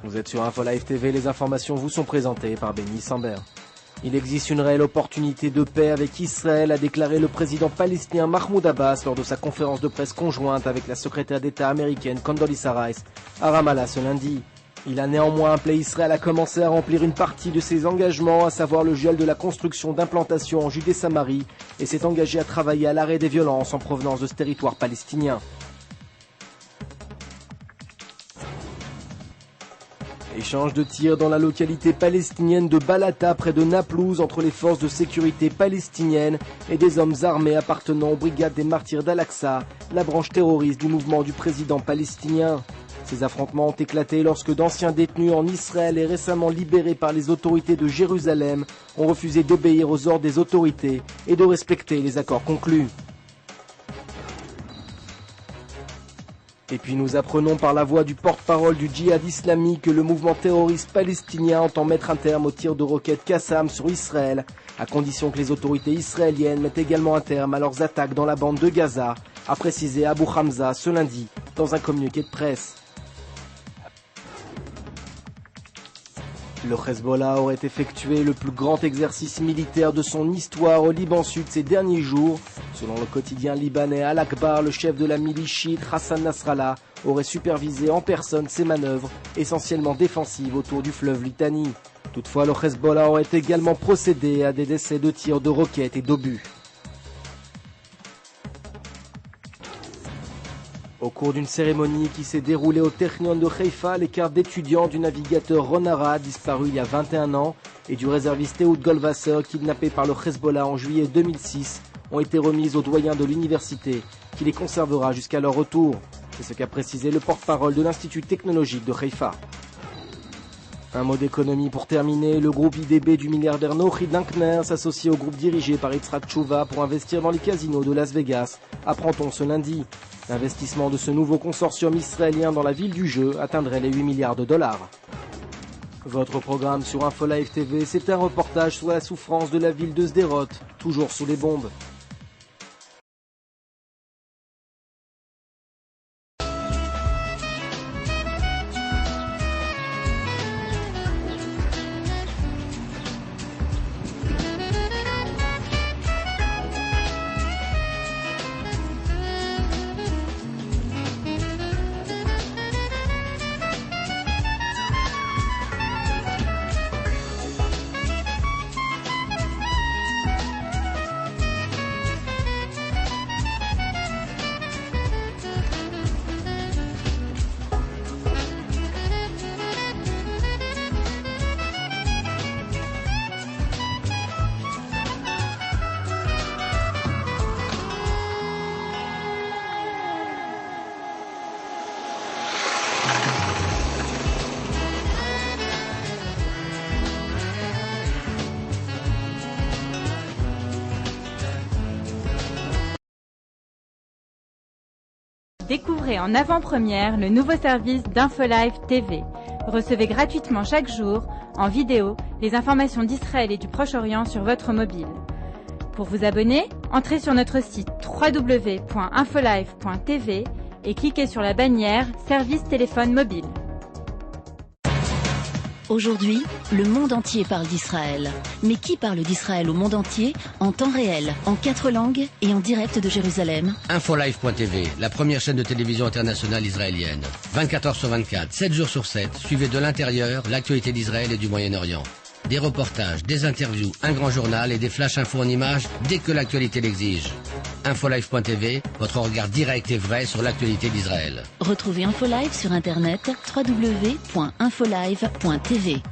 Vous êtes sur InfoLive TV, les informations vous sont présentées par Benny Samber. Il existe une réelle opportunité de paix avec Israël, a déclaré le président palestinien Mahmoud Abbas lors de sa conférence de presse conjointe avec la secrétaire d'État américaine Condoleezza Rice à Ramallah ce lundi. Il a néanmoins appelé Israël à commencer à remplir une partie de ses engagements, à savoir le gel de la construction d'implantations en Judée-Samarie, et s'est engagé à travailler à l'arrêt des violences en provenance de ce territoire palestinien. Échange de tirs dans la localité palestinienne de Balata près de Naplouse entre les forces de sécurité palestiniennes et des hommes armés appartenant aux brigades des martyrs d'Al-Aqsa, la branche terroriste du mouvement du président palestinien. Ces affrontements ont éclaté lorsque d'anciens détenus en Israël et récemment libérés par les autorités de Jérusalem ont refusé d'obéir aux ordres des autorités et de respecter les accords conclus. Et puis nous apprenons par la voix du porte-parole du djihad islamique que le mouvement terroriste palestinien entend mettre un terme aux tirs de roquettes Qassam sur Israël, à condition que les autorités israéliennes mettent également un terme à leurs attaques dans la bande de Gaza, a précisé Abu Hamza ce lundi dans un communiqué de presse. Le Hezbollah aurait effectué le plus grand exercice militaire de son histoire au Liban Sud ces derniers jours. Selon le quotidien libanais Al-Akbar, le chef de la milice chiite Hassan Nasrallah aurait supervisé en personne ces manœuvres, essentiellement défensives autour du fleuve Litani. Toutefois, le Hezbollah aurait également procédé à des essais de tirs de roquettes et d'obus. Au cours d'une cérémonie qui s'est déroulée au Technion de Haïfa, les cartes d'étudiants du navigateur Ronara, disparu il y a 21 ans, et du réserviste Ehud Goldwasser, kidnappé par le Hezbollah en juillet 2006, ont été remises au doyen de l'université, qui les conservera jusqu'à leur retour. C'est ce qu'a précisé le porte-parole de l'Institut technologique de Haïfa. Un mot d'économie pour terminer. Le groupe IDB du milliardaire Nochi Dinkner s'associe au groupe dirigé par Yitzhak Tchouva pour investir dans les casinos de Las Vegas, apprend-on ce lundi. L'investissement de ce nouveau consortium israélien dans la ville du jeu atteindrait les 8 milliards de dollars. Votre programme sur InfoLive TV, c'est un reportage sur la souffrance de la ville de Sderot, toujours sous les bombes. Découvrez en avant-première le nouveau service d'InfoLive TV. Recevez gratuitement chaque jour, en vidéo, les informations d'Israël et du Proche-Orient sur votre mobile. Pour vous abonner, entrez sur notre site www.infolive.tv et cliquez sur la bannière Service téléphone mobile. Aujourd'hui, le monde entier parle d'Israël. Mais qui parle d'Israël au monde entier, en temps réel, en 4 langues et en direct de Jérusalem? InfoLive.tv, la première chaîne de télévision internationale israélienne. 24 heures sur 24, 7 jours sur 7, suivez de l'intérieur l'actualité d'Israël et du Moyen-Orient. Des reportages, des interviews, un grand journal et des flash infos en images dès que l'actualité l'exige. InfoLive.tv, votre regard direct et vrai sur l'actualité d'Israël. Retrouvez InfoLive sur internet www.infolive.tv.